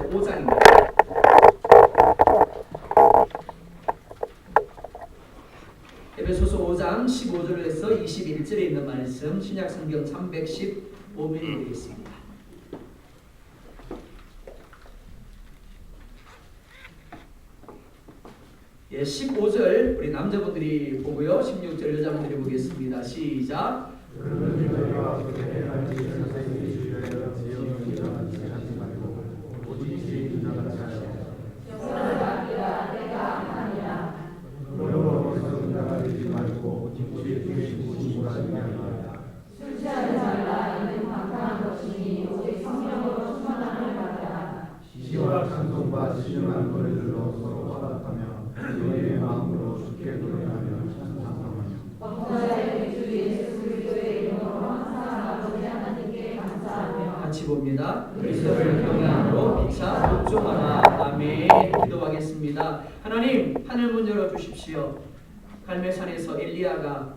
5장입니다. 에베소서 5장 15절에서 21절에 있는 말씀, 신약성경 315면 되겠습니다. 예, 15절 우리 남자분들이 보고요, 16절 여자분들이 보겠습니다. 시작. 시와 찬송과 신령한 노래들로 서로 화답하며 너희의 마음으로 주께 노래하며 찬송하며 범사의 주 예수 그리스도의 이름으로 항상 아버지 하나님께 감사하며 같이 봅니다. 그리스도를 경외함으로 피차 복종하라. 아멘. 기도하겠습니다. 하나님, 하늘 문 열어주십시오. 갈멜산에서 엘리야가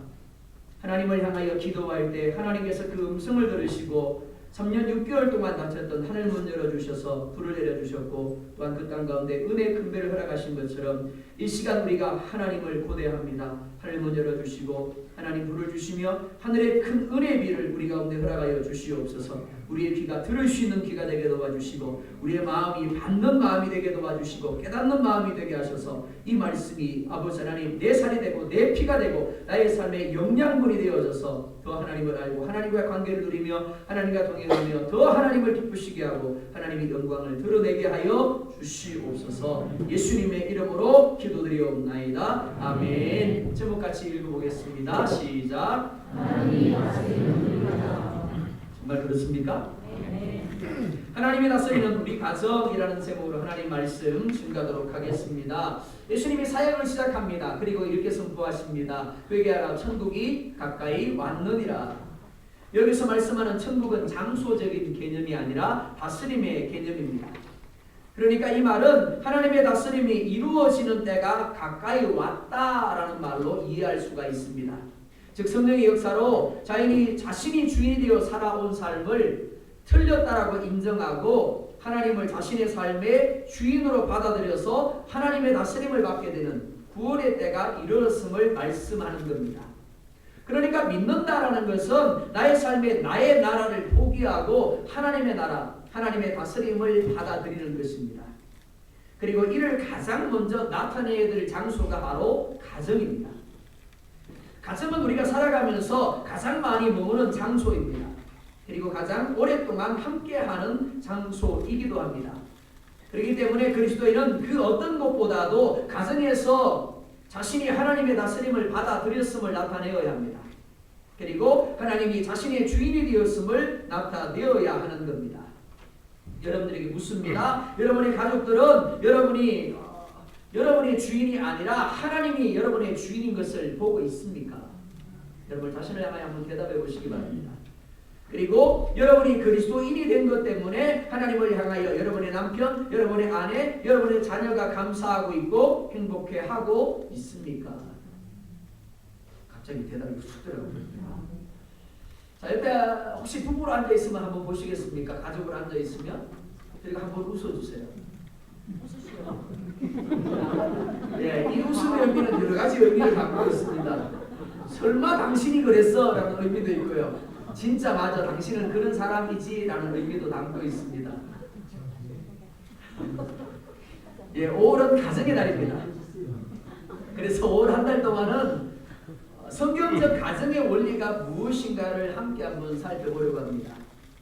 하나님을 향하여 기도할 때 하나님께서 그 음성을 들으시고 3년 6개월 동안 닫혔던 하늘 문 열어주셔서 불을 내려주셨고, 또한 그 땅 가운데 은혜의 큰 배를 허락하신 것처럼 이 시간 우리가 하나님을 고대합니다. 하늘 문 열어주시고 하나님 불을 주시며 하늘의 큰 은혜의 비를 우리 가운데 허락하여 주시옵소서. 우리의 귀가 들을 수 있는 귀가 되게 도와주시고, 우리의 마음이 받는 마음이 되게 도와주시고, 깨닫는 마음이 되게 하셔서 이 말씀이 아버지 하나님 내 살이 되고 내 피가 되고 나의 삶의 영양분이 되어져서 더 하나님을 알고 하나님과의 관계를 누리며 하나님과 동행하며 더 하나님을 기쁘시게 하고 하나님의 영광을 드러내게 하여 주시옵소서. 예수님의 이름으로 기도드리옵나이다. 아멘. 제목같이 읽어보겠습니다. 시작. 하나님이 정말 그렇습니까? 하나님이 다스리는 우리 가정이라는 제목으로 하나님 말씀 증가하도록 하겠습니다. 예수님이 사역을 시작합니다. 그리고 이렇게 선포하십니다. 회개하라, 천국이 가까이 왔느니라. 여기서 말씀하는 천국은 장소적인 개념이 아니라 다스림의 개념입니다. 그러니까 이 말은 하나님의 다스림이 이루어지는 때가 가까이 왔다라는 말로 이해할 수가 있습니다. 즉 성령의 역사로 자신이 주인이 되어 살아온 삶을 틀렸다라고 인정하고 하나님을 자신의 삶의 주인으로 받아들여서 하나님의 다스림을 받게 되는 구원의 때가 이르렀음을 말씀하는 겁니다. 그러니까 믿는다라는 것은 나의 삶에 나의 나라를 포기하고 하나님의 나라, 하나님의 다스림을 받아들이는 것입니다. 그리고 이를 가장 먼저 나타내야 될 장소가 바로 가정입니다. 가정은 우리가 살아가면서 가장 많이 머무는 장소입니다. 그리고 가장 오랫동안 함께하는 장소이기도 합니다. 그렇기 때문에 그리스도인은 그 어떤 것보다도 가정에서 자신이 하나님의 다스림을 받아들였음을 나타내어야 합니다. 그리고 하나님이 자신의 주인이 되었음을 나타내어야 하는 겁니다. 여러분들에게 묻습니다. 여러분의 가족들은 여러분의 주인이 아니라 하나님이 여러분의 주인인 것을 보고 있습니까? 여러분 자신을 향하여 한번 대답해 보시기 바랍니다. 그리고 여러분이 그리스도인이 된 것 때문에 하나님을 향하여 여러분의 남편, 여러분의 아내, 여러분의 자녀가 감사하고 있고 행복해하고 있습니까? 갑자기 대답이 쑥 들어가요. 자, 옆에 혹시 부부로 앉아있으면 한번 보시겠습니까? 가족으로 앉아있으면 그리고 한번 웃어주세요. 이 웃음의 의미는 여러 가지 의미를 갖고 있습니다. 설마 당신이 그랬어? 라는 의미도 있고요. 진짜 맞아, 당신은 그런 사람이지 라는 의미도 담고 있습니다. 5월은 가정의 달입니다. 그래서 5월 한 달 동안은 성경적 가정의 원리가 무엇인가를 함께 한번 살펴보려고 합니다.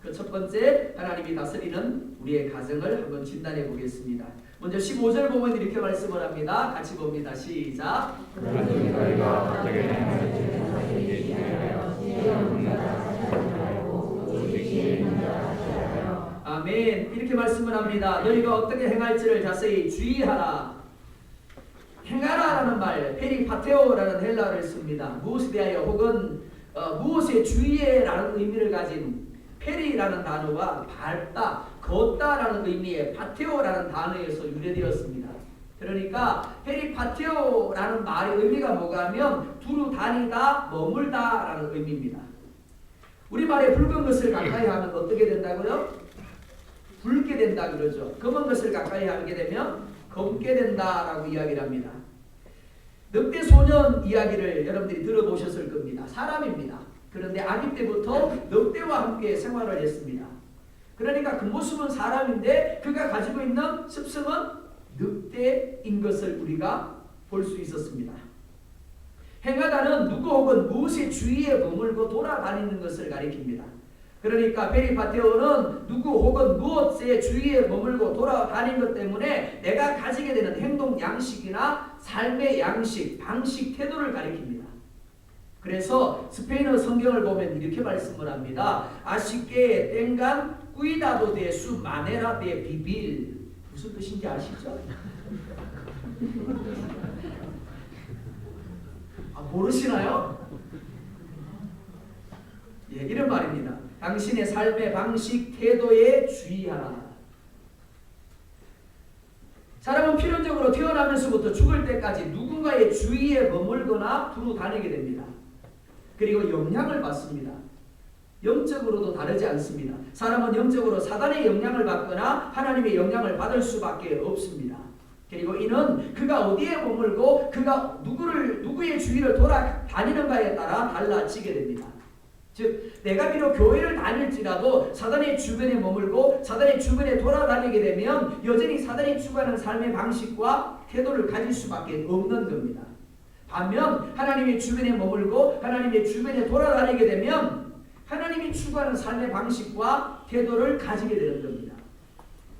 그 첫 번째, 하나님이 다스리는 우리의 가정을 한번 진단해 보겠습니다. 먼저 15절 보면 이렇게 말씀을 합니다. 같이 봅니다. 시작. 아멘. 이렇게 말씀을 합니다. 너희가 어떻게 행할지를 자세히 주의하라. 행하라라는 말, 페리파테오라는 헬라어를 씁니다. 무엇에 대하여 혹은 무엇에 주의해라는 의미를 가진 페리라는 단어와 밟다, 걷다라는 의미의 파테오라는 단어에서 유래되었습니다. 그러니까 페리파테오라는 말의 의미가 뭐가 하면 두루 다니다, 머물다라는 의미입니다. 우리말에 붉은 것을 가까이 하면 어떻게 된다고요? 붉게 된다 그러죠. 검은 것을 가까이 하게 되면 검게 된다라고 이야기를 합니다. 늑대 소년 이야기를 여러분들이 들어보셨을 겁니다. 사람입니다. 그런데 아기 때부터 늑대와 함께 생활을 했습니다. 그러니까 그 모습은 사람인데 그가 가지고 있는 습성은 늑대인 것을 우리가 볼 수 있었습니다. 행하다는 누구 혹은 무엇의 주위에 머물고 돌아다니는 것을 가리킵니다. 그러니까 베리파테오는 누구 혹은 무엇의 주위에 머물고 돌아다니는 것 때문에 내가 가지게 되는 행동 양식이나 삶의 양식, 방식, 태도를 가리킵니다. 그래서 스페인어 성경을 보면 이렇게 말씀을 합니다. 아시게 땡간 cuidado de su manera de vivir. 무슨 뜻인지 아시죠? 모르시나요? 예, 이런 말입니다. 당신의 삶의 방식, 태도에 주의하라. 사람은 필연적으로 태어나면서부터 죽을 때까지 누군가의 주위에 머물거나 두루 다니게 됩니다. 그리고 영향을 받습니다. 영적으로도 다르지 않습니다. 사람은 영적으로 사단의 영향을 받거나 하나님의 영향을 받을 수밖에 없습니다. 그리고 이는 그가 어디에 머물고 그가 누구의 주위를 돌아다니는가에 따라 달라지게 됩니다. 즉 내가 비록 교회를 다닐지라도 사단의 주변에 머물고 사단의 주변에 돌아다니게 되면 여전히 사단이 추구하는 삶의 방식과 태도를 가질 수밖에 없는 겁니다. 반면 하나님의 주변에 머물고 하나님의 주변에 돌아다니게 되면 하나님이 추구하는 삶의 방식과 태도를 가지게 되는 겁니다.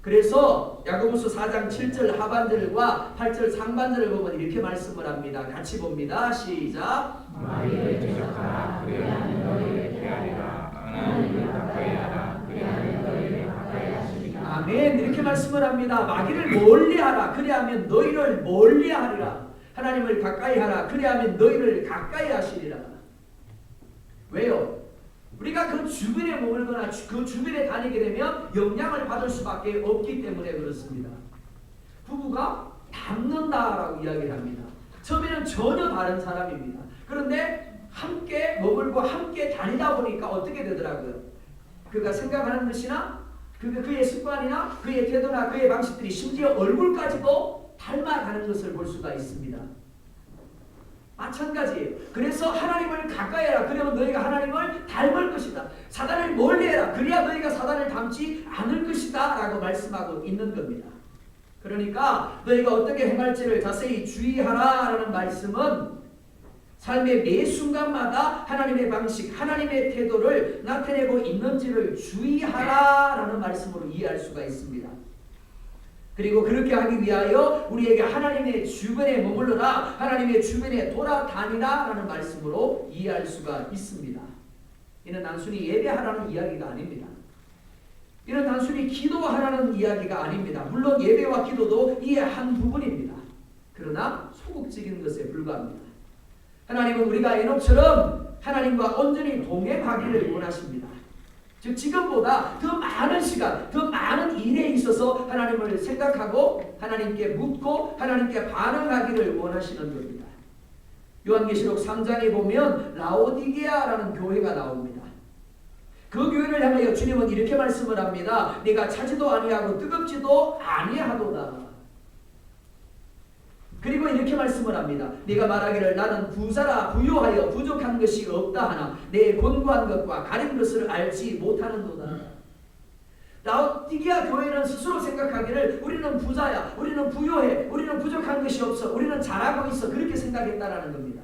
그래서 야고보서 4장 7절 하반절과 8절 상반절을 보면 이렇게 말씀을 합니다. 같이 봅니다. 시작. 마귀를 대적하라. 그리하면 너희를 피하리라. 하나님을 가까이 하라. 그리하면 너희를 가까이 하시리라. 아멘. 이렇게 말씀을 합니다. 마귀를 멀리하라. 그리하면 너희를 멀리하리라. 하나님을 가까이 하라. 그리하면 너희를 가까이 하시리라. 왜요? 우리가 그 주변에 머물거나 그 주변에 다니게 되면 영향을 받을 수밖에 없기 때문에 그렇습니다. 부부가 닮는다라고 이야기를 합니다. 처음에는 전혀 다른 사람입니다. 그런데 함께 머물고 함께 다니다 보니까 어떻게 되더라고요? 그가 생각하는 것이나 그의 습관이나 그의 태도나 그의 방식들이 심지어 얼굴까지도 닮아가는 것을 볼 수가 있습니다. 마찬가지예요. 그래서 하나님을 가까이 해라. 그러면 너희가 하나님을 닮을 것이다. 사단을 멀리해라. 그래야 너희가 사단을 닮지 않을 것이다 라고 말씀하고 있는 겁니다. 그러니까 너희가 어떻게 행할지를 자세히 주의하라 라는 말씀은 삶의 매 순간마다 하나님의 방식, 하나님의 태도를 나타내고 있는지를 주의하라 라는 말씀으로 이해할 수가 있습니다. 그리고 그렇게 하기 위하여 우리에게 하나님의 주변에 머물러라, 하나님의 주변에 돌아다니라 라는 말씀으로 이해할 수가 있습니다. 이는 단순히 예배하라는 이야기가 아닙니다. 이는 단순히 기도하라는 이야기가 아닙니다. 물론 예배와 기도도 이의 한 부분입니다. 그러나 소극적인 것에 불과합니다. 하나님은 우리가 에녹처럼 하나님과 온전히 동행하기를 원하십니다. 즉 지금보다 더 많은 시간, 더 많은 일에 있어서 하나님을 생각하고 하나님께 묻고 하나님께 반응하기를 원하시는 겁니다. 요한계시록 3장에 보면 라오디게아라는 교회가 나옵니다. 그 교회를 향하여 주님은 이렇게 말씀을 합니다. 네가 차지도 아니하고 뜨겁지도 아니하도다. 그리고 이렇게 말씀을 합니다. 네가 말하기를 나는 부자라 부요하여 부족한 것이 없다 하나 내 곤고한 것과 가린 것을 알지 못하는도다. 라오디게아 교회는 스스로 생각하기를 우리는 부자야, 우리는 부요해, 우리는 부족한 것이 없어, 우리는 잘하고 있어, 그렇게 생각했다라는 겁니다.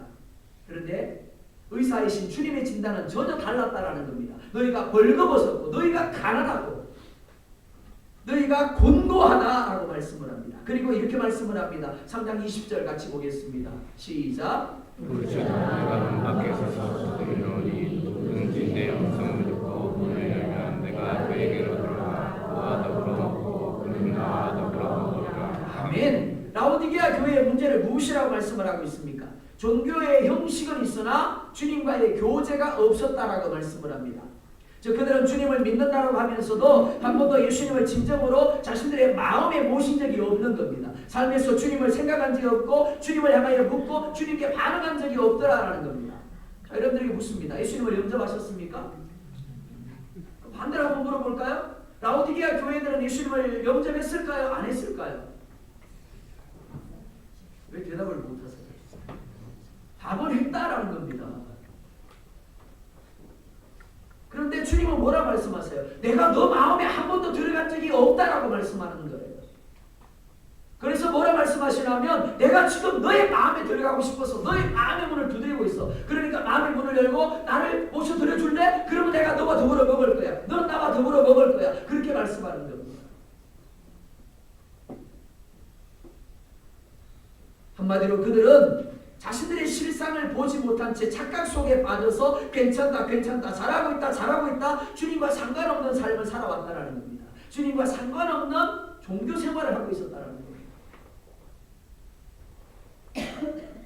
그런데 의사이신 주님의 진단은 전혀 달랐다라는 겁니다. 너희가 벌거벗었고 너희가 가난하고 너희가 곤고하다라고 말씀을 합니다. 그리고 이렇게 말씀을 합니다. 3장 20절 같이 보겠습니다. 시작. 우리가 문 밖에 서서 소리노니 누구든지 내 음성을 듣고 문을 열면 내가 그에게로 들어가 그와 더불어 먹고 그는 나와 더불어 먹으리라. 아멘. 라오디게아 교회의 문제를 무엇이라고 말씀을 하고 있습니까? 종교의 형식은 있으나 주님과의 교제가 없었다라고 말씀을 합니다. 즉 그들은 주님을 믿는다고 하면서도 한 번도 예수님을 진정으로 자신들의 마음에 모신 적이 없는 겁니다. 삶에서 주님을 생각한 적이 없고 주님을 향하여 묻고 주님께 반응한 적이 없더라라는 겁니다. 여러분들에게 묻습니다. 예수님을 영접하셨습니까? 반대로 한번 물어볼까요? 라오디게아 교회들은 예수님을 영접했을까요? 안 했을까요? 왜 대답을 못하세요? 답은 했다라는 겁니다. 그런데 주님은 뭐라 말씀하세요? 내가 너 마음에 한 번도 들어간 적이 없다라고 말씀하는 거예요. 그래서 뭐라 말씀하시냐면 내가 지금 너의 마음에 들어가고 싶어서 너의 마음의 문을 두드리고 있어. 그러니까 마음의 문을 열고 나를 모셔드려 줄래? 그러면 내가 너와 더불어 먹을 거야. 너는 나와 더불어 먹을 거야. 그렇게 말씀하는 겁니다. 한마디로 그들은 자신들의 실상을 보지 못한 채 착각 속에 빠져서 괜찮다 잘하고 있다 주님과 상관없는 삶을 살아왔다는 겁니다. 주님과 상관없는 종교 생활을 하고 있었다는 겁니다.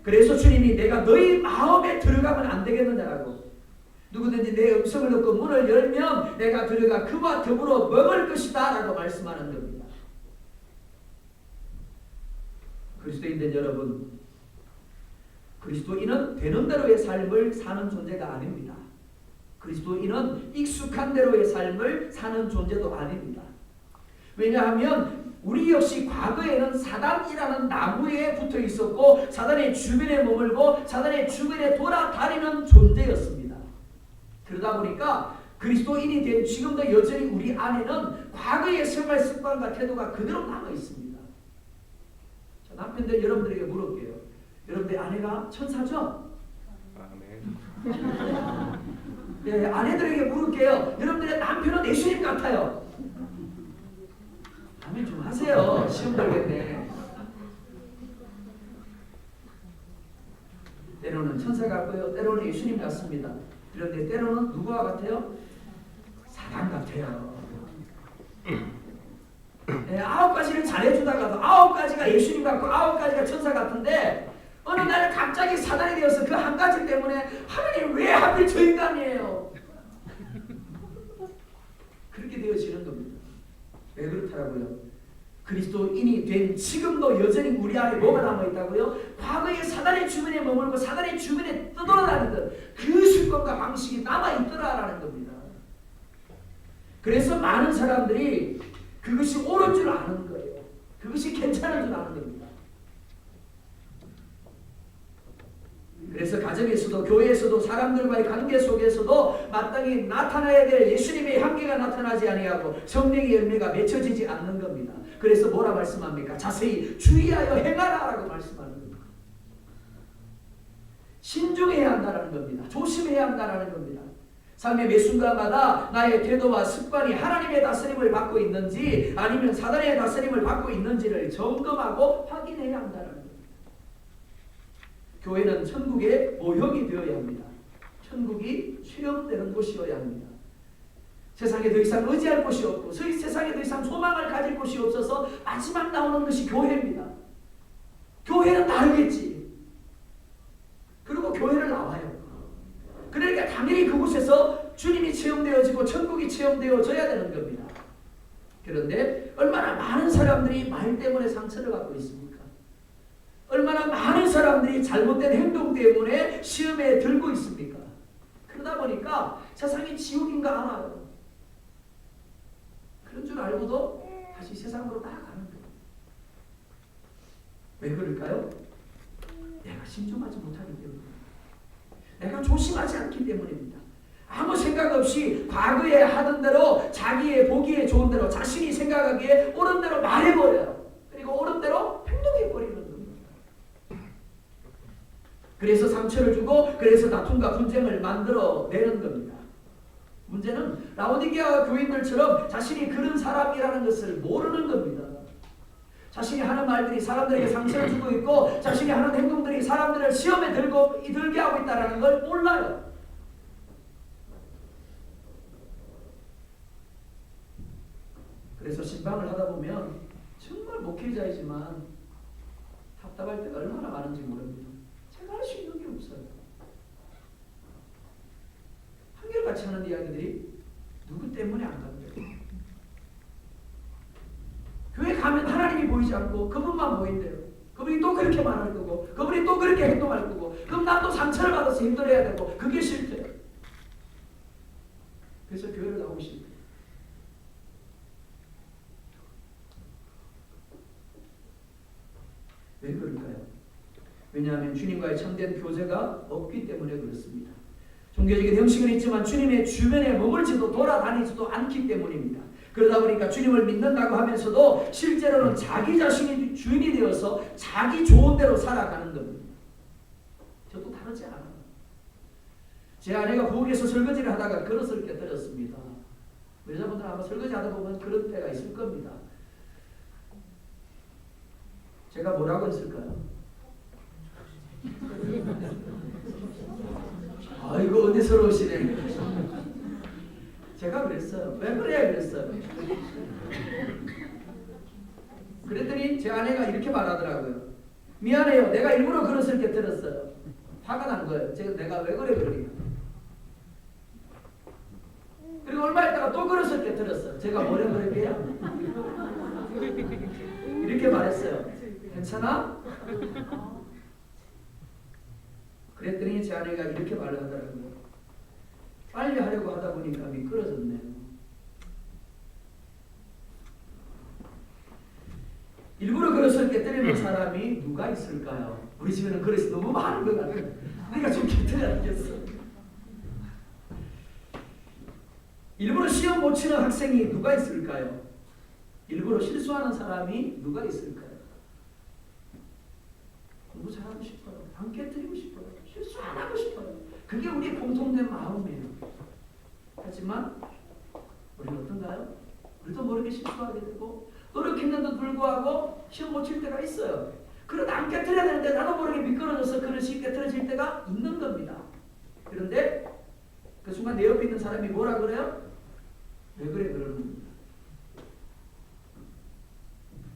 그래서 주님이 내가 너희 마음에 들어가면 안 되겠느냐라고, 누구든지 내 음성을 듣고 문을 열면 내가 들어가 그와 더불어 먹을 것이다 라고 말씀하는 겁니다. 그리스도인된 여러분, 그리스도인은 되는 대로의 삶을 사는 존재가 아닙니다. 그리스도인은 익숙한 대로의 삶을 사는 존재도 아닙니다. 왜냐하면 우리 역시 과거에는 사단이라는 나무에 붙어 있었고 사단의 주변에 머물고 사단의 주변에 돌아다니는 존재였습니다. 그러다 보니까 그리스도인이 된 지금도 여전히 우리 안에는 과거의 생활 습관과 태도가 그대로 남아 있습니다. 자, 남편들 여러분들에게 물을게요. 여러분들 아내가 천사죠? 아멘. 네, 아내들에게 물을게요. 여러분들의 남편은 예수님 같아요. 아멘 좀 하세요. 시험 들겠네. 때로는 천사 같고요. 때로는 예수님 같습니다. 그런데 때로는 누구와 같아요? 사단 같아요. 네, 9가지를 잘해주다가도 9가지가 예수님 같고 9가지가 천사 같은데 어느 날 갑자기 사단이 되어서 그 한 가지 때문에 하나님 왜 하필 저 인간이에요? 그렇게 되어지는 겁니다. 왜 그렇더라고요? 그리스도인이 된 지금도 여전히 우리 안에 뭐가 남아있다고요? 과거에 사단의 주변에 머물고 사단의 주변에 떠돌아다니던 그 습관과 방식이 남아있더라라는 겁니다. 그래서 많은 사람들이 그것이 옳은 줄 아는 거예요. 그것이 괜찮은 줄 아는 겁니다. 그래서 가정에서도 교회에서도 사람들과의 관계 속에서도 마땅히 나타나야 될 예수님의 향기가 나타나지 아니하고 성령의 열매가 맺혀지지 않는 겁니다. 그래서 뭐라 말씀합니까? 자세히 주의하여 행하라라고 말씀하는 겁니다. 신중해야 한다는 겁니다. 조심해야 한다는 겁니다. 삶의 매 순간마다 나의 태도와 습관이 하나님의 다스림을 받고 있는지 아니면 사단의 다스림을 받고 있는지를 점검하고 확인해야 한다는 겁니다. 교회는 천국의 모형이 되어야 합니다. 천국이 체험되는 곳이어야 합니다. 세상에 더 이상 의지할 곳이 없고 세상에 더 이상 소망을 가질 곳이 없어서 마지막 나오는 것이 교회입니다. 교회는 다르겠지. 그리고 교회를 나와요. 그러니까 당연히 그곳에서 주님이 체험되어지고 천국이 체험되어져야 되는 겁니다. 그런데 얼마나 많은 사람들이 말 때문에 상처를 받고 있습니까? 얼마나 많은 사람들이 잘못된 행동 때문에 시험에 들고 있습니까? 그러다 보니까 세상이 지옥인 거 알아요. 그런 줄 알고도 다시 세상으로 나아가는 거예요. 왜 그럴까요? 내가 신중하지 못하기 때문에, 내가 조심하지 않기 때문입니다. 아무 생각 없이 과거에 하던 대로 자기의 보기에 좋은 대로 자신이 생각하기에 옳은 대로 말해버려요. 그리고 옳은 대로 행동해버리는 겁니다. 그래서 상처를 주고 그래서 다툼과 분쟁을 만들어내는 겁니다. 문제는 라오디게아 교인들처럼 자신이 그런 사람이라는 것을 모르는 겁니다. 자신이 하는 말들이 사람들에게 상처를 주고 있고 자신이 하는 행동들이 사람들을 시험에 들게 하고 있다는 걸 몰라요. 그래서 신방을 하다 보면 정말 목회자이지만 답답할 때가 얼마나 많은지 모릅니다. 제가 할 수 있는 게 없어요. 한결같이 하는 이야기들이 누구 때문에 안 가요? 교회 가면 하나님이 보이지 않고 그분만 보인대요. 그분이 또 그렇게 말할 거고 그분이 또 그렇게 행동할 거고 그럼 난 또 상처를 받아서 힘들어야 되고 그게 싫대요. 그래서 교회를 나오기 싫대요. 왜 그럴까요? 왜냐하면 주님과의 참된 교제가 없기 때문에 그렇습니다. 종교적인 형식은 있지만 주님의 주변에 머물지도 돌아다니지도 않기 때문입니다. 그러다 보니까 주님을 믿는다고 하면서도 실제로는 자기 자신이 주인이 되어서 자기 좋은 대로 살아가는 겁니다. 저도 다르지 않아요. 제 아내가 부엌에서 설거지를 하다가 그릇을 깨뜨렸습니다. 여자분들 아마 설거지 하다 보면 그런 때가 있을 겁니다. 제가 뭐라고 했을까요? 아이고 은혜스러우시네. 제가 그랬어요. 왜 그래? 그랬어요. 그랬더니 제 아내가 이렇게 말하더라고요. 미안해요. 내가 일부러 그릇을 깨뜨렸어요. 화가 난 거예요. 내가 왜 그래 그러니까. 그리고 얼마 있다가 또 그릇을 깨뜨렸어요. 제가 뭐라 그럴게요? 이렇게 말했어요. 괜찮아? 그랬더니 제 아내가 이렇게 말하더라고요. 빨리 하려고 하다 보니까 미끄러졌네요. 일부러 그릇을 깨뜨리는 사람이 누가 있을까요? 우리 집에는 그릇이 너무 많은 것 같아요. 내가 좀 깨뜨려야겠어. 일부러 시험 못 치는 학생이 누가 있을까요? 일부러 실수하는 사람이 누가 있을까요? 공부 잘하고 싶어요. 안 깨뜨리고 싶어요. 실수 안 하고 싶어요. 그게 우리의 공통된 마음이에요. 하지만 우리는 어떤가요? 우리도 모르게 실수하게 되고 노력했는데도 불구하고 시험 못 칠 때가 있어요. 그러다 안 깨뜨려야 되는데 나도 모르게 미끄러져서 그릇이 깨뜨려질 때가 있는 겁니다. 그런데 그 순간 내 옆에 있는 사람이 뭐라 그래요? 왜 그래 그러는 겁니다.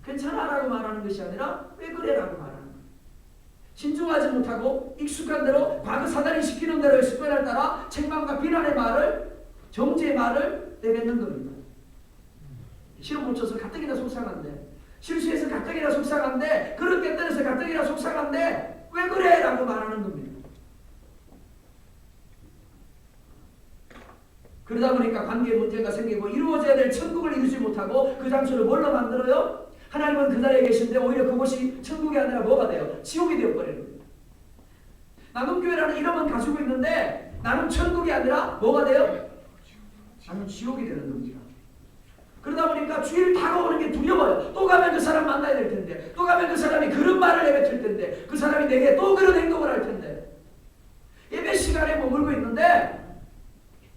괜찮아 라고 말하는 것이 아니라 왜 그래 라고 말하는 거예요. 신중하지 못하고 익숙한 대로 과거 사단이 시키는 대로의 습관을 따라 책망과 비난의 말을 정죄의 말을 내뱉는 겁니다. 시험 못 쳐서 가뜩이나 속상한데 실수해서 가뜩이나 속상한데 그렇게 때려서 가뜩이나 속상한데 왜 그래 라고 말하는 겁니다. 그러다 보니까 관계에 문제가 생기고 이루어져야 될 천국을 이루지 못하고 그 장소를 뭘로 만들어요? 하나님은 그 자리에 계신데 오히려 그곳이 천국이 아니라 뭐가 돼요? 지옥이 되어버리는 거예요. 나눔교회라는 이름은 가지고 있는데 나는 천국이 아니라 뭐가 돼요? 나는 지옥이 되는 겁니다. 그러다 보니까 주일 다가오는 게 두려워요. 또 가면 그 사람 만나야 될 텐데 또 가면 그 사람이 그런 말을 내뱉을 텐데 그 사람이 내게 또 그런 행동을 할 텐데 예배 시간에 머물고 있는데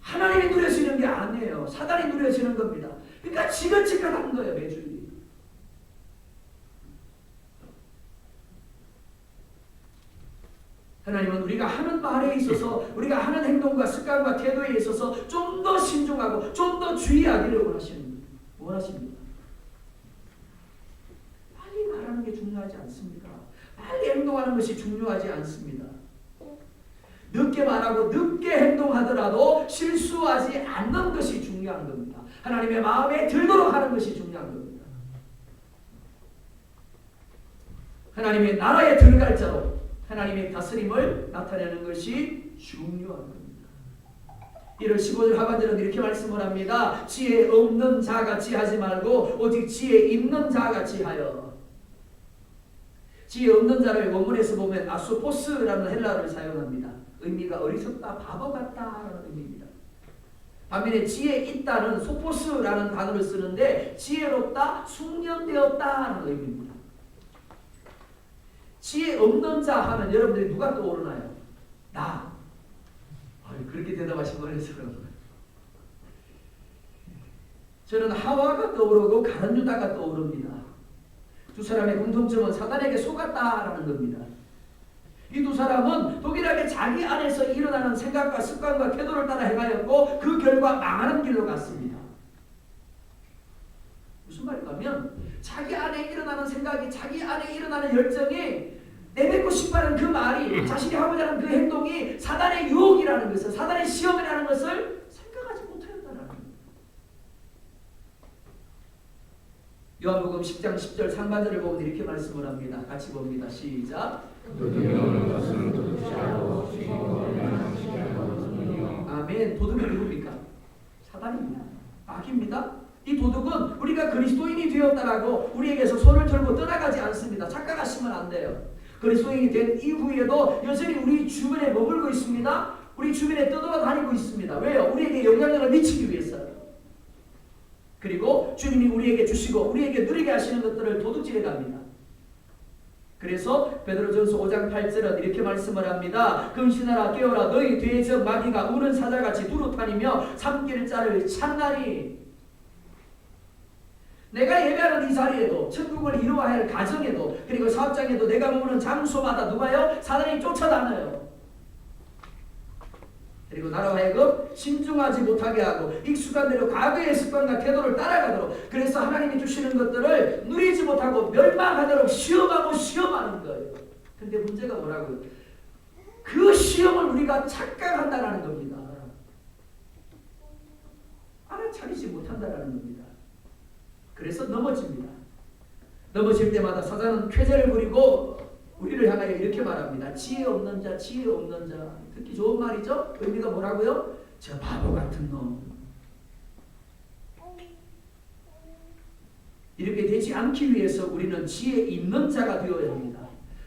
하나님이 누려지는 게 아니에요. 사단이 누려지는 겁니다. 그러니까 지긋지긋한 거예요. 매주. 하나님은 우리가 하는 말에 있어서 우리가 하는 행동과 습관과 태도에 있어서 좀 더 신중하고 좀 더 주의하기를 원하십니다. 빨리 말하는 게 중요하지 않습니다. 빨리 행동하는 것이 중요하지 않습니다. 늦게 말하고 늦게 행동하더라도 실수하지 않는 것이 중요한 겁니다. 하나님의 마음에 들도록 하는 것이 중요한 겁니다. 하나님의 나라의 들갈자로 하나님의 다스림을 나타내는 것이 중요한 겁니다. 1월 15절 하반절은 이렇게 말씀을 합니다. 지혜 없는 자같이 하지 말고 오직 지혜 있는 자같이 하여. 지혜 없는 자를 원문에서 보면 아소포스라는 헬라어를 사용합니다. 의미가 어리석다, 바보 같다라는 의미입니다. 반면에 지혜 있다는 소포스라는 단어를 쓰는데 지혜롭다, 숙련되었다는 의미입니다. 지혜 없는 자 하면 여러분들이 누가 떠오르나요? 나. 그렇게 대답하신 거라서 저는 하와가 떠오르고 가룟 유다가 떠오릅니다. 두 사람의 공통점은 사단에게 속았다라는 겁니다. 이 두 사람은 동일하게 자기 안에서 일어나는 생각과 습관과 태도를 따라 행하였고 그 결과 망하는 길로 갔습니다. 무슨 말인가 하면 자기 안에 일어나는 생각이 자기 안에 일어나는 열정이 내뱉고 싶어하는 그 말이 자신이 하고자 하는 그 행동이 사단의 유혹이라는 것을 사단의 시험이라는 것을 생각하지 못하였다는 겁니다. 요한복음 10장 10절 상반절을 보면 이렇게 말씀을 합니다. 같이 봅니다. 시작. 아멘. 도둑이 누굽니까? 사단입니다. 악입니다. 이 도둑은 우리가 그리스도인이 되었다라고 우리에게서 손을 들고 떠나가지 않습니다. 착각하시면 안 돼요. 그리스도인이 된 이후에도 여전히 우리 주변에 머물고 있습니다. 우리 주변에 떠돌아다니고 있습니다. 왜요? 우리에게 영향력을 미치기 위해서요. 그리고 주님이 우리에게 주시고 우리에게 누리게 하시는 것들을 도둑질해 갑니다. 그래서 베드로전서 5장 8절은 이렇게 말씀을 합니다. 금신하라 깨어라 너희 대적 마귀가 우는 사자같이 두루다니며 삼킬 자를 찾나니. 내가 예배하는 이 자리에도 천국을 이루어야 할 가정에도 그리고 사업장에도 내가 머무는 장소마다 누가요? 사단이 쫓아다녀요. 그리고 나로 하여금 신중하지 못하게 하고 익숙한 대로 과거의 습관과 태도를 따라가도록 그래서 하나님이 주시는 것들을 누리지 못하고 멸망하도록 시험하는 거예요. 근데 문제가 뭐라고요? 그 시험을 우리가 착각한다라는 겁니다. 알아차리지 못한다라는 겁니다. 그래서 넘어집니다. 넘어질 때마다 사단은 쾌재를 부리고 우리를 향하여 이렇게 말합니다. 지혜 없는 자, 지혜 없는 자. 듣기 좋은 말이죠? 의미가 뭐라고요? 저 바보 같은 놈. 이렇게 되지 않기 위해서 우리는 지혜 있는 자가 되어야 합니다.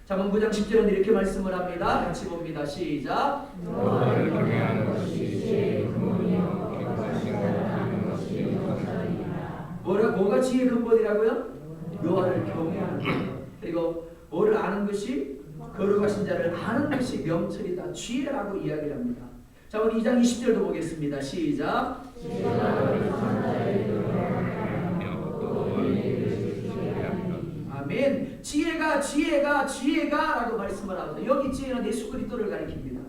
잠언 9장 10절은 이렇게 말씀을 합니다. 같이 봅니다. 시작. 너를 경외하는 것이 지혜의 근본이요 객관신 하는 것이 선천이라. 뭐가 지혜의 근본이라고요? 여호와를 경외하는 것. 그리고 뭐를 아는 것이 거룩하신 자를 아는 것이 명철이다. 지혜라고 이야기를 합니다. 자, 우리 2장 20절도 보겠습니다. 시작. 아멘. 지혜가 라고 말씀을 합니다. 여기 지혜는 예수 그리스도를 가리킵니다.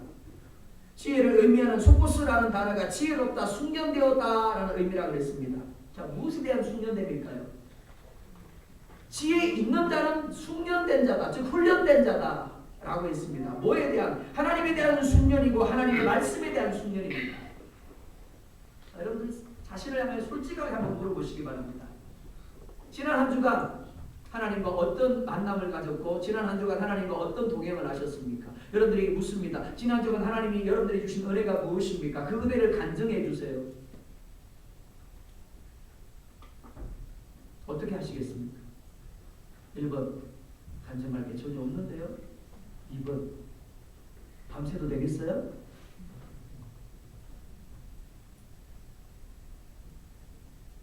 지혜를 의미하는 소코스라는 단어가 지혜롭다, 숙련되었다라는 의미라고 했습니다. 자, 무엇에 대한 숙련됨일까요? 지혜 있는 자는 숙련된 자다, 즉 훈련된 자다 라고 했습니다. 뭐에 대한? 하나님에 대한 숙련이고 하나님의 말씀에 대한 숙련입니다. 여러분들 자신을 향해 솔직하게 한번 물어보시기 바랍니다. 지난 한 주간 하나님과 어떤 만남을 가졌고 지난 한 주간 하나님과 어떤 동행을 하셨습니까? 여러분들에게 묻습니다. 지난 주간 하나님이 여러분들에게 주신 은혜가 무엇입니까? 그 은혜를 간증해 주세요. 어떻게 하시겠습니까? 1번 간증할 게 전혀 없는데요. 2번 밤새도 되겠어요?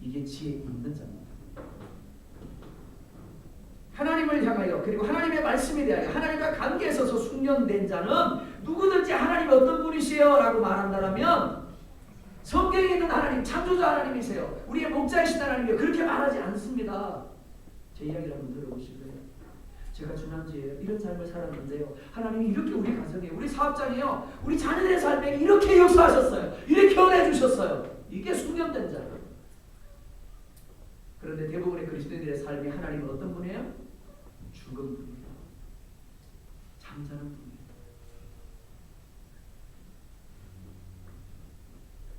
이게 지혜 있는 자입니다. 하나님을 향하여 그리고 하나님의 말씀에 대하여 하나님과 관계에 있어서 숙련된 자는 누구든지 하나님이 어떤 분이세요? 라고 말한다면 성경에 있는 하나님, 창조자 하나님이세요. 우리의 목자이신 하나님이요. 그렇게 말하지 않습니다. 제 이야기를 한번 들어보실래요? 제가 지난주에 이런 삶을 살았는데요. 하나님이 이렇게 우리 가정에, 우리 사업장에요. 우리 자녀들의 삶에 이렇게 역사하셨어요. 이렇게 은혜 주셨어요. 이게 숙련된 자. 그런데 대부분의 그리스도인들의 삶이 하나님은 어떤 분이에요? 죽은 분이에요. 잠자는 분이에요.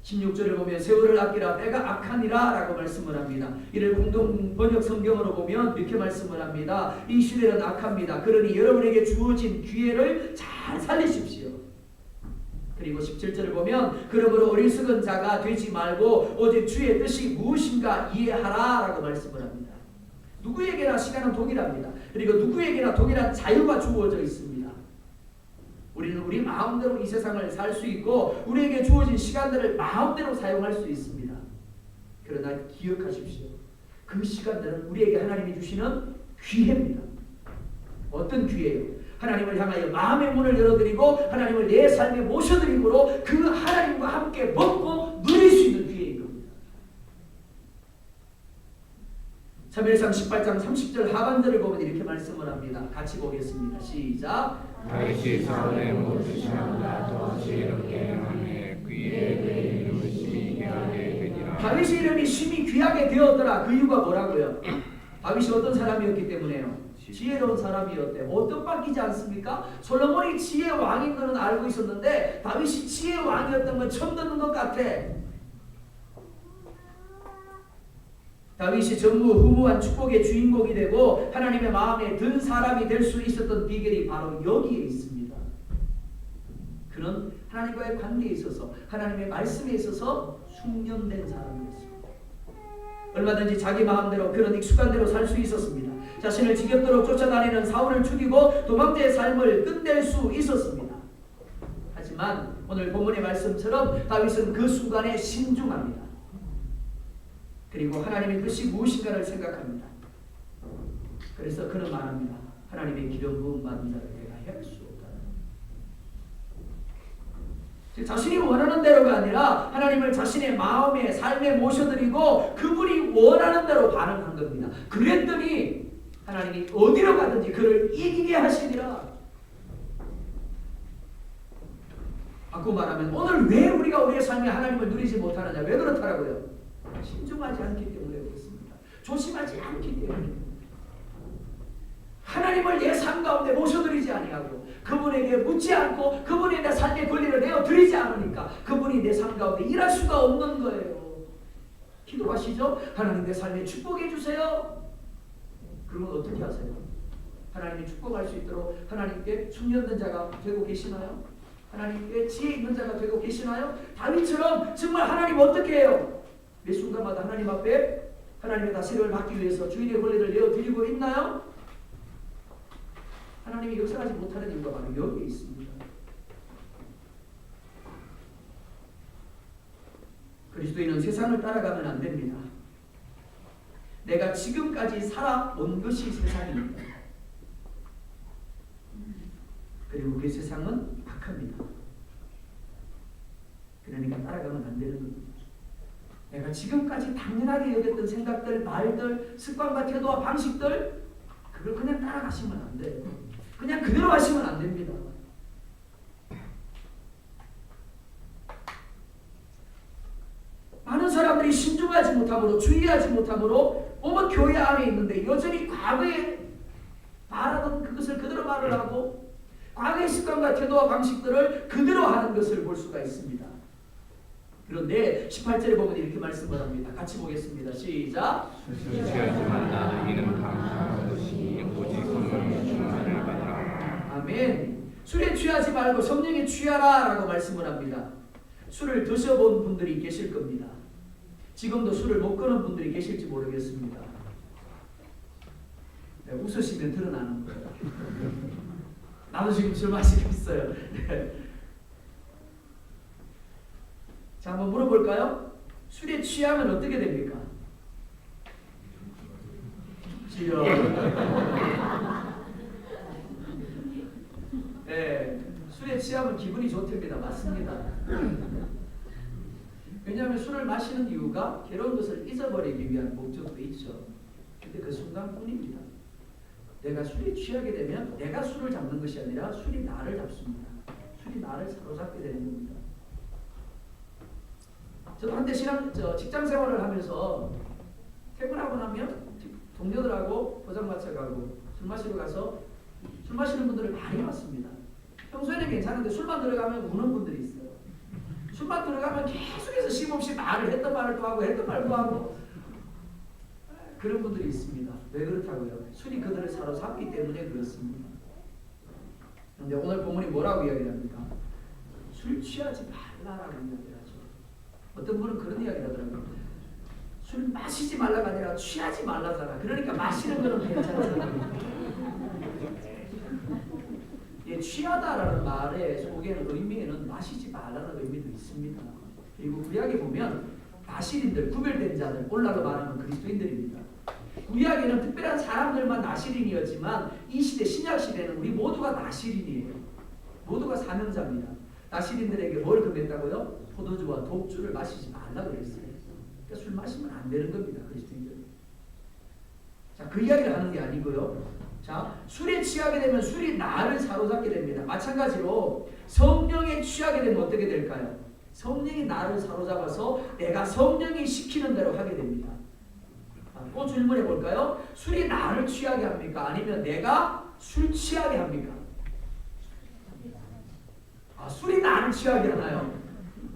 16절을 보면 세월을 아끼라 때가 악하니라 라고 말씀을 합니다. 이를 공동 번역 성경으로 보면 이렇게 말씀을 합니다. 이 시대는 악합니다. 그러니 여러분에게 주어진 기회를 잘 살리십시오. 그리고 17절을 보면 그러므로 어리석은 자가 되지 말고 오직 주의 뜻이 무엇인가 이해하라 라고 말씀을 합니다. 누구에게나 시간은 동일합니다. 그리고 누구에게나 동일한 자유가 주어져 있습니다. 우리는 우리 마음대로 이 세상을 살 수 있고 우리에게 주어진 시간들을 마음대로 사용할 수 있습니다. 그러나 기억하십시오. 그 시간들은 우리에게 하나님이 주시는 기회입니다. 어떤 기회예요? 하나님을 향하여 마음의 문을 열어드리고 하나님을 내 삶에 모셔드림으로 그 하나님과 함께 먹고 누릴 수 있는 기회인 겁니다. 사무엘상 18장 30절 하반절을 보면 이렇게 말씀을 합니다. 같이 보겠습니다. 시작. 다윗이 사울의 모든 신하보다 더 지혜롭게 행하매 그의 이름을 심히 귀하게 되니라. 다윗의 이름이 심히 귀하게 되었더라. 그 이유가 뭐라고요? 다윗이 어떤 사람이었기 때문에요? 지혜로운 사람이었대. 뭐 뜻밖이지 않습니까? 솔로몬이 지혜 왕인 것은 알고 있었는데 다윗이 지혜 왕이었던 건 처음 듣는 것 같아. 다윗이 전무후무한 축복의 주인공이 되고 하나님의 마음에 든 사람이 될 수 있었던 비결이 바로 여기에 있습니다. 그는 하나님과의 관계에 있어서 하나님의 말씀에 있어서 숙련된 사람이었습니다. 얼마든지 자기 마음대로 그런 익숙한 대로 살 수 있었습니다. 자신을 지겹도록 쫓아다니는 사울을 죽이고 도망자의 삶을 끝낼 수 있었습니다. 하지만 오늘 본문의 말씀처럼 다윗은 그 순간에 신중합니다. 그리고 하나님의 뜻이 무엇인가를 생각합니다. 그래서 그는 말합니다. 하나님의 기름 부음 받은 자를 내가 해할 수 없다는. 즉 자신이 원하는 대로가 아니라 하나님을 자신의 마음에 삶에 모셔드리고 그분이 원하는 대로 반응한 겁니다. 그랬더니 하나님이 어디로 가든지 그를 이기게 하시니라. 바꿔 말하면 오늘 왜 우리가 우리의 삶에 하나님을 누리지 못하느냐? 왜 그렇다라고요? 신중하지 않기 때문에 그렇습니다. 조심하지 않기 때문에. 하나님을 내 삶 가운데 모셔드리지 아니하고 그분에게 묻지 않고 그분이 내 삶의 권리를 내어드리지 않으니까 그분이 내 삶 가운데 일할 수가 없는 거예요. 기도하시죠. 하나님 내 삶에 축복해 주세요. 그러면 어떻게 하세요? 하나님이 축복할 수 있도록 하나님께 숙련된 자가 되고 계시나요? 하나님께 지혜 있는 자가 되고 계시나요? 다윗처럼 정말 하나님 어떻게 해요? 매 순간마다 하나님 앞에 하나님의 다스림을 받기 위해서 주인의 권리를 내어드리고 있나요? 하나님이 역사하지 못하는 이유가 바로 여기에 있습니다. 그리스도인은 세상을 따라가면 안 됩니다. 내가 지금까지 살아온 것이 세상입니다. 그리고 그 세상은 악합니다. 그러니까 따라가면 안 되는 겁니다. 내가 지금까지 당연하게 여겼던 생각들, 말들, 습관과 태도와 방식들 그걸 그냥 따라가시면 안 돼요. 그냥 그대로 하시면 안 됩니다. 많은 사람들이 신중하지 못함으로 주의하지 못함으로 오늘 교회 안에 있는데 여전히 과거에 말하던 그것을 그대로 말을 하고 과거의 습관과 태도와 방식들을 그대로 하는 것을 볼 수가 있습니다. 그런데 18절에 보면 이렇게 말씀을 합니다. 같이 보겠습니다. 시작. 술 취하지 말라. 이는 감사한 것이 오직 성령의 충만을 받으라. 아멘. 술에 취하지 말고 성령에 취하라 라고 말씀을 합니다. 술을 드셔본 분들이 계실 겁니다. 지금도 술을 못 끊은 분들이 계실지 모르겠습니다. 네, 웃으시면 드러나는 거예요. 나도 지금 술 마시고 있어요. 네. 자, 한번 물어볼까요? 술에 취하면 어떻게 됩니까? 지요. 네, 술에 취하면 기분이 좋답니다. 맞습니다. 왜냐하면 술을 마시는 이유가 괴로운 것을 잊어버리기 위한 목적도 있죠. 근데 그 순간뿐입니다. 내가 술에 취하게 되면 내가 술을 잡는 것이 아니라 술이 나를 잡습니다. 술이 나를 사로잡게 되는 겁니다. 저도 한때 직장 생활을 하면서 퇴근하고 나면 동료들하고 포장마차 가고 술 마시러 가서 술 마시는 분들을 많이 봤습니다. 평소에는 괜찮은데 술만 들어가면 우는 분들이 있어요. 술만 들어가면 계속해서 쉼없이 말을 했던 말을 또 하고 했던 말도 하고 그런 분들이 있습니다. 왜 그렇다고요? 술이 그들을 사로잡기 때문에 그렇습니다. 그런데 오늘 본문이 뭐라고 이야기합니까? 술 취하지 말라라고 이야기하죠. 어떤 분은 그런 이야기를 하더라고요. 술 마시지 말라가 아니라 취하지 말라잖아. 그러니까 마시는 거는 괜찮잖아요. 예, 취하다라는 말의 속에는 의미에는 마시지 말라는 의미도 있습니다. 그리고 구약에 보면 나실인들, 구별된 자들, 오늘날로 말하면 그리스도인들입니다. 구약에는 특별한 사람들만 나실인이었지만 이 시대, 신약 시대는 우리 모두가 나실인이에요. 모두가 사명자입니다. 나실인들에게 뭘 금했다고요? 포도주와 독주를 마시지 말라고 그랬어요. 그러니까 술 마시면 안 되는 겁니다. 그리스도인들. 자, 그 이야기를 하는 게 아니고요. 자, 술에 취하게 되면 술이 나를 사로잡게 됩니다. 마찬가지로 성령에 취하게 되면 어떻게 될까요? 성령이 나를 사로잡아서 내가 성령이 시키는 대로 하게 됩니다. 또 질문해 볼까요? 술이 나를 취하게 합니까? 아니면 내가 술 취하게 합니까? 술이 나를 취하게 하나요?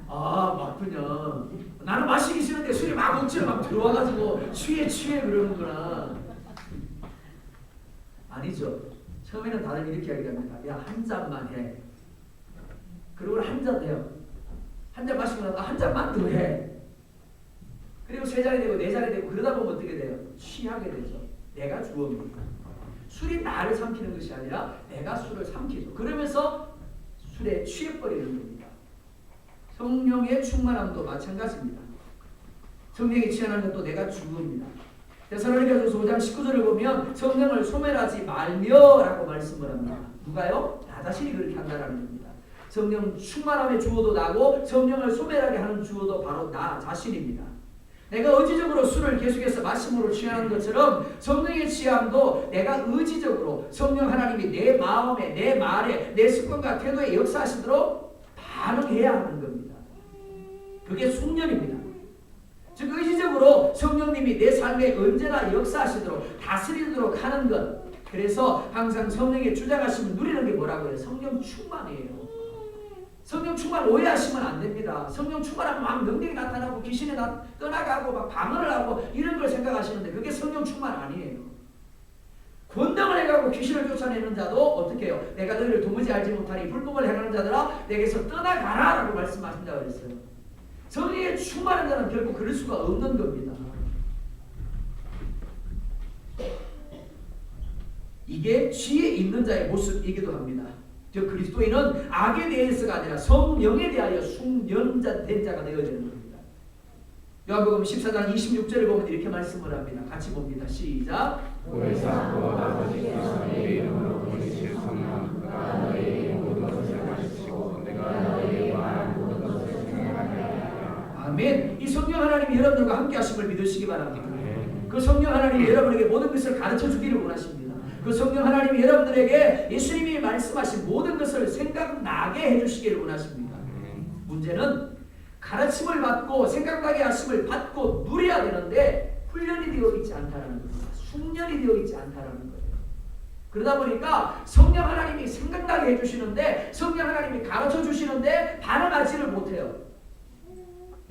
맞군요. 나는 마시기 싫은데 술이 막 억지로 막 들어와가지고 취해 그러는구나. 아니죠. 처음에는 다들 이렇게 이야기합니다. 야, 한 잔만 해. 그리고 한 잔 해요. 한 잔 마시고 나서 한 잔만 더 해. 그리고 3잔이 되고 4잔이 되고 그러다 보면 어떻게 돼요? 취하게 되죠. 내가 주어입니다. 술이 나를 삼키는 것이 아니라 내가 술을 삼키죠. 그러면서 술에 취해버리는 겁니다. 성령의 충만함도 마찬가지입니다. 성령에 취하는 것도 내가 주어입니다. 데살로니가전서 5장 19절을 보면 성령을 소멸하지 말며라고 말씀을 합니다. 누가요? 나 자신이 그렇게 한다라는 겁니다. 성령 충만함의 주어도 나고 성령을 소멸하게 하는 주어도 바로 나 자신입니다. 내가 의지적으로 술을 계속해서 마심으로 취하는 것처럼 성령의 취함도 내가 의지적으로 성령 하나님이 내 마음에, 내 말에, 내 습관과 태도에 역사하시도록 반응해야 하는 겁니다. 그게 숙련입니다. 즉 의지적으로 성령님이 내 삶에 언제나 역사하시도록 다스리도록 하는 것. 그래서 항상 성령의 주장하심을 누리는 게 뭐라고요? 성령 충만이에요. 성령 충만 오해하시면 안 됩니다. 성령 충만하면 막 능력이 나타나고 귀신이 떠나가고 막 방언을 하고 이런 걸 생각하시는데 그게 성령 충만 아니에요. 권능을 해가고 귀신을 쫓아내는 자도 어떻게 해요? 내가 너희를 도무지 알지 못하니 불법을 행하는 자들아 내게서 떠나가라 라고 말씀하신다고 그랬어요. 성령에 충만한 자는 결코 그럴 수가 없는 겁니다. 이게 지혜 있는 자의 모습이기도 합니다. 즉 그리스도인은 악에 대해서가 아니라 성령에 대하여 숙련된 자가 되어야 되는 겁니다. 요한복음 14장 26절을 보면 이렇게 말씀을 합니다. 같이 봅니다. 시작. 우리 사고 아버지 그리스도의 이름으로 보내실 성령 그가 너희의 모든 것을 가르치고 내가 너희에게 말한 모든 것을 생각하게 하리라. 아멘. 이 성령 하나님이 여러분들과 함께 하심을 믿으시기 바랍니다. 그 성령 하나님이 여러분에게 모든 것을 가르쳐 주기를 원하십니다. 그 성령 하나님이 여러분들에게 예수님이 말씀하신 모든 것을 생각나게 해주시기를 원하십니다. 문제는 가르침을 받고 생각나게 하심을 받고 누려야 되는데 훈련이 되어 있지 않다는 겁니다. 숙련이 되어 있지 않다는 거예요. 그러다 보니까 성령 하나님이 생각나게 해주시는데 성령 하나님이 가르쳐 주시는데 반응하지를 못해요.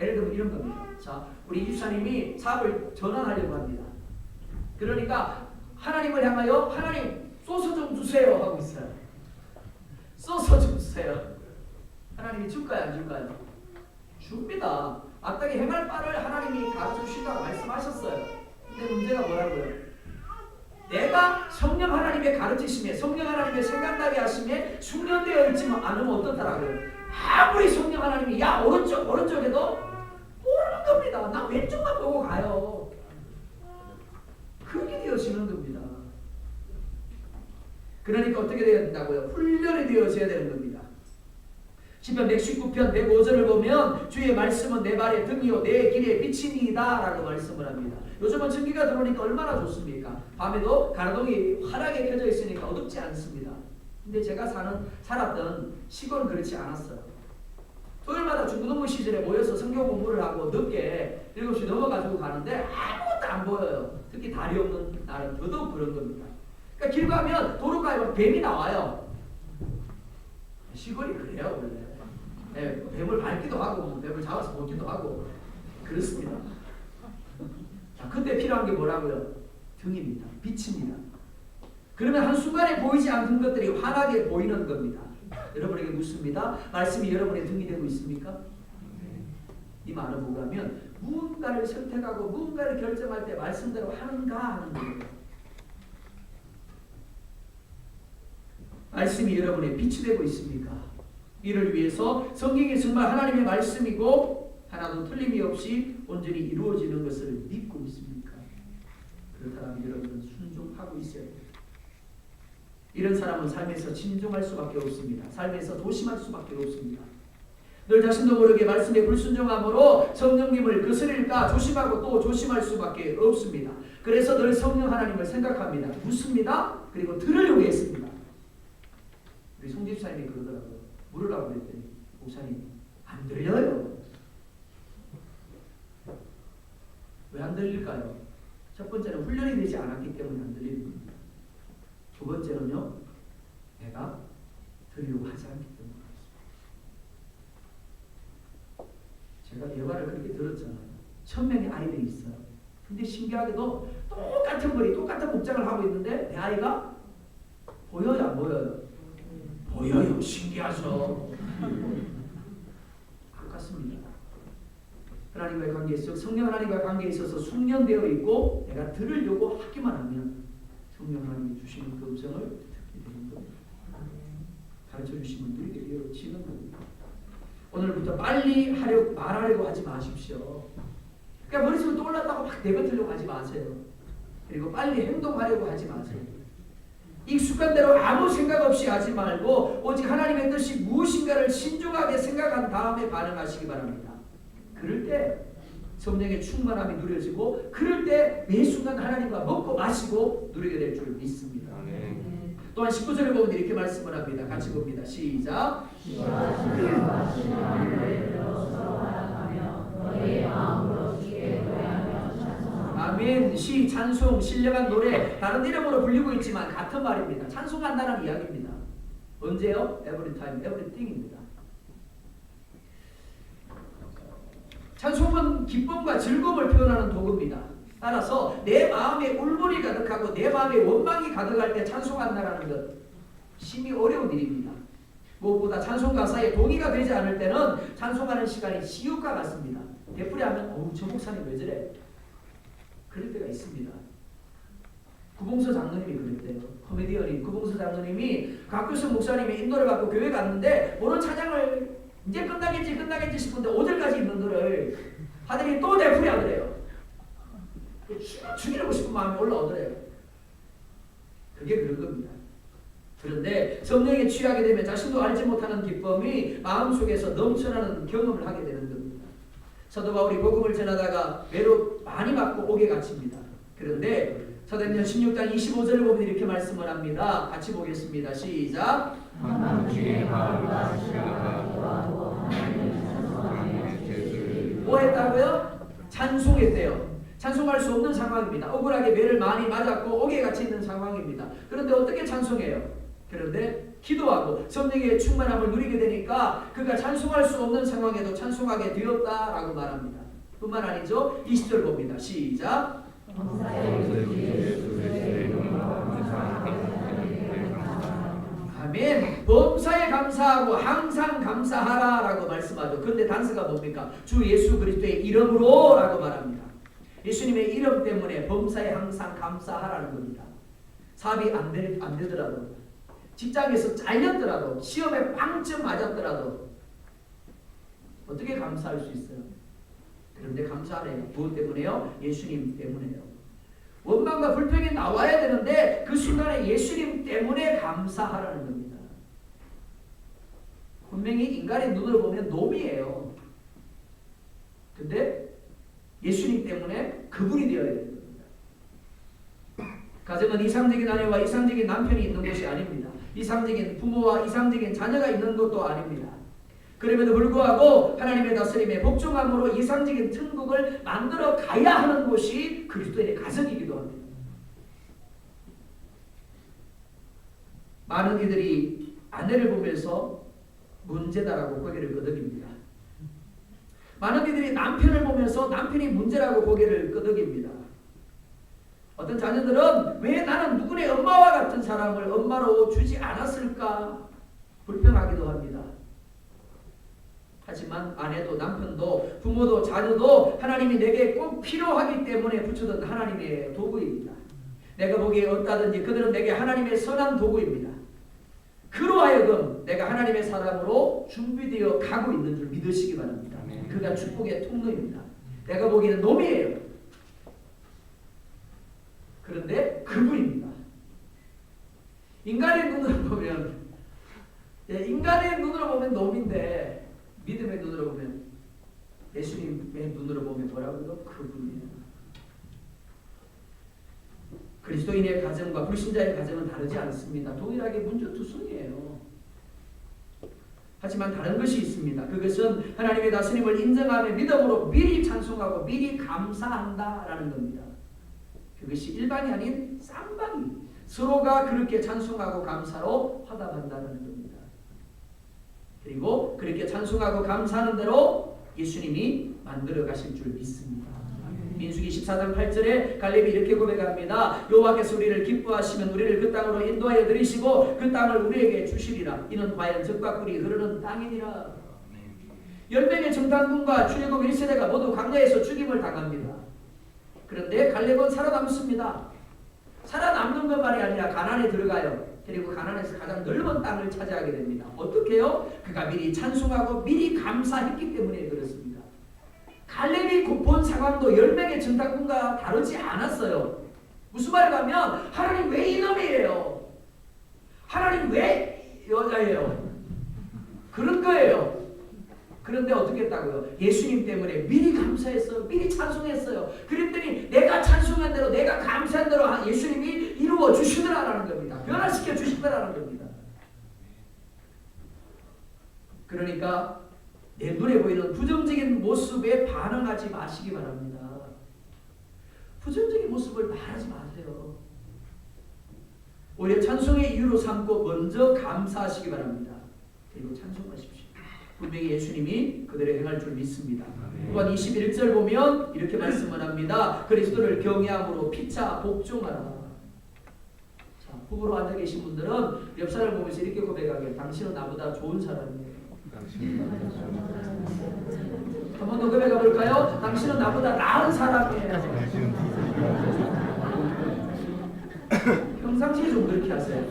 예를 들면 이런 겁니다. 자, 우리 이주사님이 사업을 전환하려고 합니다. 그러니까 하나님을 향하여 하나님 소스 좀 주세요 하고 있어요. 소스 좀 주세요. 하나님이 줄까요? 안 줄까요? 줍니다. 마땅히 행할 바를 하나님이 가르쳐 주신다고 말씀하셨어요. 근데 문제가 뭐라고요? 내가 성령 하나님의 가르치심에 성령 하나님의 생각나게 하심에 숙련되어 있지 않으면 어떻다라고요? 아무리 성령 하나님이 야 오른쪽 해도 모르는 겁니다. 나 왼쪽만 보고 가요. 그렇게 되어지는 겁니다. 그러니까 어떻게 되어야 된다고요? 훈련이 되어져야 되는 겁니다. 시편 119편 105절을 보면 주의 말씀은 내 발의 등이요 내 길의 빛이니이다 라고 말씀을 합니다. 요즘은 전기가 들어오니까 얼마나 좋습니까? 밤에도 가로등이 환하게 켜져 있으니까 어둡지 않습니다. 근데 제가 살았던 시골은 그렇지 않았어요. 토요일마다 중고등부 시절에 모여서 성경 공부를 하고 늦게 7시 넘어가지고 가는데 아무것도 안 보여요. 특히 달이 없는 날은 더더욱 그런 겁니다. 그러니까 길 가면 도로가에 막 뱀이 나와요. 시골이 그래요 원래. 네, 뱀을 밟기도 하고 뱀을 잡아서 먹기도 하고 그렇습니다. 자, 그때 필요한 게 뭐라고요? 등입니다. 빛입니다. 그러면 한순간에 보이지 않는 것들이 환하게 보이는 겁니다. 여러분에게 묻습니다. 말씀이 여러분의 등이 되고 있습니까? 이 말은 뭐냐면 무언가를 선택하고 무언가를 결정할 때 말씀대로 하는가 하는 거예요. 말씀이 여러분의 빛이 되고 있습니까? 이를 위해서 성경이 정말 하나님의 말씀이고 하나도 틀림이 없이 온전히 이루어지는 것을 믿고 있습니까? 그렇다면 여러분은 순종하고 있어야 됩니다. 이런 사람은 삶에서 진중할 수밖에 없습니다. 삶에서 도심할 수밖에 없습니다. 늘 자신도 모르게 말씀에 불순종함으로 성령님을 거스릴까 조심하고 또 조심할 수밖에 없습니다. 그래서 늘 성령 하나님을 생각합니다. 묻습니다. 그리고 들으려고 했습니다. 우리 송집사님이 그러더라고요. 물으라고 그랬더니 목사님 안 들려요. 왜 안 들릴까요? 첫 번째는 훈련이 되지 않았기 때문에 안 들리는 겁니다. 두 번째는요, 내가 들으려고 하지 않기 때문에 그렇습니다. 제가 예화를 그렇게 들었잖아요. 1000명의 아이들이 있어요. 근데 신기하게도 똑같은 머리, 똑같은 복장을 하고 있는데 내 아이가 보여요, 안 보여요? 보여요. 신기하죠? 똑같습니다. 하나님과의 관계에 있어 성령 하나님과의 관계에 있어서 숙련되어 있고 내가 들으려고 하기만 하면 성령 하나님이 주시는 그 음성을 듣게 되는 겁니다. 가르쳐 주시면 누리게 되어지는 겁니다. 오늘부터 빨리 말하려고 하지 마십시오. 그러니까 머릿속에 떠올랐다고 막 내뱉으려고 하지 마세요. 그리고 빨리 행동하려고 하지 마세요. 익숙한 대로 아무 생각 없이 하지 말고 오직 하나님의 뜻이 무엇인가를 신중하게 생각한 다음에 반응하시기 바랍니다. 그럴 때 성령의 충만함이 누려지고 그럴 때 매 순간 하나님과 먹고 마시고 누리게 될 줄 믿습니다. 또한 19절을 보면 이렇게 말씀을 합니다. 같이 봅니다. 시작. 아멘. 시, 찬송, 신령한 노래 다른 이름으로 불리고 있지만 같은 말입니다. 찬송한다는 이야기입니다. 언제요? Every time, everything입니다. 찬송은 기쁨과 즐거움을 표현하는 도구입니다. 따라서 내 마음에 울분이 가득하고 내 마음에 원망이 가득할 때 찬송한다는 것 심히 어려운 일입니다. 무엇보다 찬송 가사에 동의가 되지 않을 때는 찬송하는 시간이 지옥과 같습니다. 되풀이하면 어우 저 목사님 왜 저래? 그럴 때가 있습니다. 구봉서 장로님이 그랬대요. 코미디언인 구봉서 장로님이 각교수 목사님의 인도를 받고 교회 갔는데 오늘 찬양을 이제 끝나겠지 싶은데 5절까지 있는 거를 하더니 또 되풀이 하더래요. 죽이려고 싶은 마음이 올라오더래요. 그게 그런 겁니다. 그런데 성령에 취하게 되면 자신도 알지 못하는 기쁨이 마음속에서 넘쳐나는 경험을 하게 되는 겁니다. 사도 바울이 복음을 전하다가 매로 많이 맞고 옥에 갇힙니다. 그런데 사도행전 16장 25절을 보면 이렇게 말씀을 합니다. 같이 보겠습니다. 시작. 뭐 했다고요? 찬송했대요. 찬송할 수 없는 상황입니다. 억울하게 매를 많이 맞았고 옥에 갇혀 있는 상황입니다. 그런데 어떻게 찬송해요? 그런데 기도하고 성령의 충만함을 누리게 되니까 그가 찬송할 수 없는 상황에도 찬송하게 되었다라고 말합니다. 뿐만 아니죠. 20절 봅니다. 시작. 아멘. 범사에 감사하고 항상 감사하라라고 말씀하죠. 그런데 단서가 뭡니까? 주 예수 그리스도의 이름으로라고 말합니다. 예수님의 이름 때문에 범사에 항상 감사하라는 겁니다. 사업이 안 되더라도 직장에서 잘렸더라도 시험에 빵점 맞았더라도 어떻게 감사할 수 있어요? 그런데 감사하래요. 무엇 때문에요? 예수님 때문에요. 원망과 불평이 나와야 되는데 그 순간에 예수님 때문에 감사하라는 겁니다. 분명히 인간의 눈으로 보면 놈이에요. 근데 예수님 때문에 그분이 되어야 됩니다. 가정은 이상적인 아내와 이상적인 남편이 있는 것이 아닙니다. 이상적인 부모와 이상적인 자녀가 있는 것도 아닙니다. 그럼에도 불구하고 하나님의 다스림에 복종함으로 이상적인 천국을 만들어 가야 하는 곳이 그리스도의 가정이기도 합니다. 많은 이들이 아내를 보면서 문제다라고 고개를 끄덕입니다. 많은 이들이 남편을 보면서 남편이 문제라고 고개를 끄덕입니다. 어떤 자녀들은 왜 나는 누구네 엄마와 같은 사람을 엄마로 주지 않았을까 불평하기도 합니다. 하지만 아내도 남편도 부모도 자녀도 하나님이 내게 꼭 필요하기 때문에 붙여둔 하나님의 도구입니다. 내가 보기에 없다든지 그들은 내게 하나님의 선한 도구입니다. 그로 하여금 내가 하나님의 사람으로 준비되어 가고 있는 줄 믿으시기 바랍니다. 그가 축복의 통로입니다. 내가 보기에는 놈이에요. 그런데 그분입니다. 인간의 눈으로 보면 놈인데 믿음의 눈으로 보면 예수님의 눈으로 보면 뭐라고요? 그분이에요. 그리스도인의 가정과 불신자의 가정은 다르지 않습니다. 동일하게 문제투성이에요. 하지만 다른 것이 있습니다. 그것은 하나님의 다스림을 인정하며 믿음으로 미리 찬송하고 미리 감사한다라는 겁니다. 그것이 일반이 아닌 쌍방이 서로가 그렇게 찬송하고 감사로 화답한다는 겁니다. 그리고 그렇게 찬송하고 감사하는 대로 예수님이 만들어 가실 줄 믿습니다. 민수기 14장 8절에 갈렙이 이렇게 고백합니다. 여호와께서 우리를 기뻐하시면 우리를 그 땅으로 인도하여 들이시고 그 땅을 우리에게 주시리라. 이는 과연 젖과 꿀이 흐르는 땅이니라. 10명의 정탐꾼과 출애굽 1세대가 모두 광야에서 죽임을 당합니다. 그런데 갈렙은 살아남습니다. 살아남는 것만이 아니라 가나안에 들어가요. 그리고 가나안에서 가장 넓은 땅을 차지하게 됩니다. 어떻게 해요? 그가 미리 찬송하고 미리 감사했기 때문에 그렇습니다. 갈렙이 본 상황도 10명의 정탐꾼과 다르지 않았어요. 무슨 말을 하면 하나님 왜 이놈이에요? 하나님 왜 여자예요? 그런 거예요. 그런데 어떻게 했다고요? 예수님 때문에 미리 감사했어요. 미리 찬송했어요. 그랬더니 내가 찬송한 대로 내가 감사한 대로 예수님이 이루어 주시더라라는 겁니다. 변화시켜 주시더라라는 겁니다. 그러니까 내 눈에 보이는 부정적인 모습에 반응하지 마시기 바랍니다. 부정적인 모습을 말하지 마세요. 오히려 찬송의 이유로 삼고 먼저 감사하시기 바랍니다. 그리고 찬송하십시오. 분명히 예수님이 그대로 행할 줄 믿습니다. 또한 21절 보면 이렇게 말씀을 합니다. 그리스도를 경외함으로 피차 복종하라. 자, 후보로 앉아 계신 분들은 옆 사람을 보면서 이렇게 고백하길 당신은 나보다 좋은 사람이에요. 한 번 더 고백해 볼까요? 당신은 나보다 나은 사람이에요. 평상시에 좀 그렇게 하세요.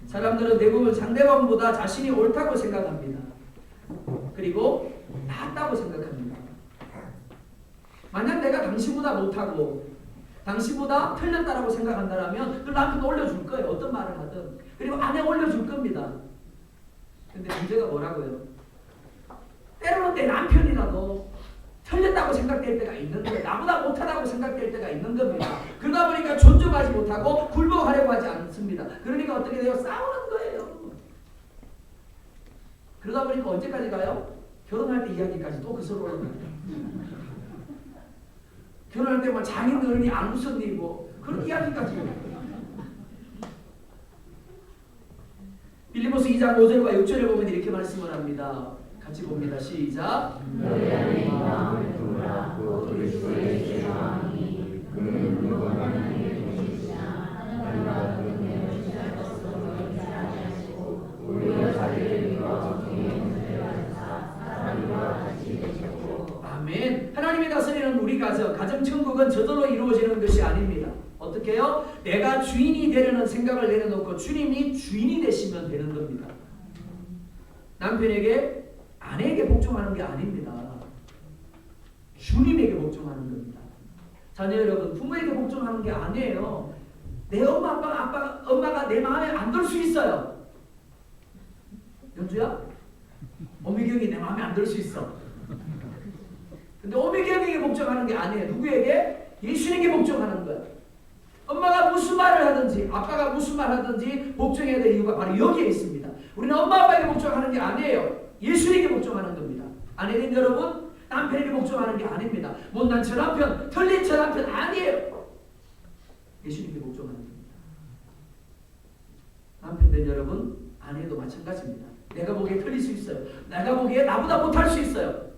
사람들은 대부분 상대방보다 자신이 옳다고 생각합니다. 그리고 낫다고 생각합니다. 만약 내가 당신보다 못하고 당신보다 틀렸다라고 생각한다면 그 남편 올려줄 거예요. 어떤 말을 하든. 그리고 아내 올려줄 겁니다. 근데 문제가 뭐라고요? 때로는 내 남편이라도 틀렸다고 생각될 때가 있는 거예요. 나보다 못하다고 생각될 때가 있는 겁니다. 그러다 보니까 존중하지 못하고 굴복하려고 하지 않습니다. 그러니까 어떻게 돼요? 싸우는 거예요. 그러다 보니까 언제까지 가요? 결혼할 때 이야기까지 또 그 서로 올라가요. 결혼할 때 뭐 장인어른이 안 웃었니 뭐 그런 이야기까지. 빌립보서 2장 5절과 6절에 보면 이렇게 말씀을 합니다. 같이 봅니다. 시작. 너희 안에 마음을 두라. 그리스도의 죄함이 그는 무관하게 보시자. 하나님과 그분의 주시할 것으로 너희 잘하시고 우리의 자리를 이루어 주의 은혜를 받사 하나님과 같이 되셨고. 아멘. 하나님이 다스리는 우리 가정 천국은 저절로 이루어지는 것이 아닙니다. 어떻게 해요? 내가 주인이 되려는 생각을 내려놓고 주님이 주인이 되시면 되는 겁니다. 남편에게 아내에게 복종하는 게 아닙니다. 주님에게 복종하는 겁니다. 자녀 여러분, 부모에게 복종하는 게 아니에요. 내 엄마가 내 마음에 안 들 수 있어요. 연주야? 어미경이 내 마음에 안 들 수 있어. 근데 어미경에게 복종하는 게 아니에요. 누구에게? 예수님에게 복종하는 거예요. 엄마가 무슨 말을 하든지 아빠가 무슨 말 하든지 복종해야 될 이유가 바로 여기에 있습니다. 우리는 엄마 아빠에게 복종하는 게 아니에요. 예수님에게 복종하는 겁니다. 아내는 여러분, 남편에게 복종하는 게 아닙니다. 못난 저 남편, 틀린 저 남편 아니에요. 예수님께 복종하는 겁니다. 남편된 여러분, 아내도 마찬가지입니다. 내가 보기에 틀릴 수 있어요. 내가 보기에 나보다 못할 수 있어요.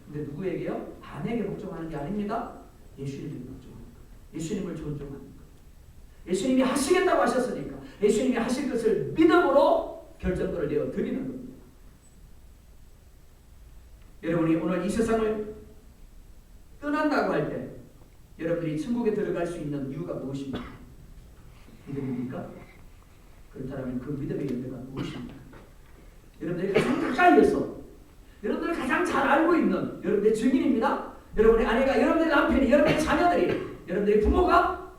근데 누구에게요? 아내에게 복종하는 게 아닙니다. 예수님에게 복종하는 거예요. 예수님을 존중하는 거예요. 예수님이 하시겠다고 하셨으니까 예수님이 하실 것을 믿음으로 결정권을 내어 드리는 겁니다. 여러분이 오늘 이 세상을 떠난다고 할 때 여러분들이 천국에 들어갈 수 있는 이유가 무엇입니까? 믿음입니까? 그렇다면 그 믿음의 열매가 무엇입니까? 여러분들이 가장 가까이에서 여러분들이 가장 잘 알고 있는 여러분들의 증인입니다. 여러분의 아내가, 여러분의 남편이, 여러분의 자녀들이, 여러분들의 부모가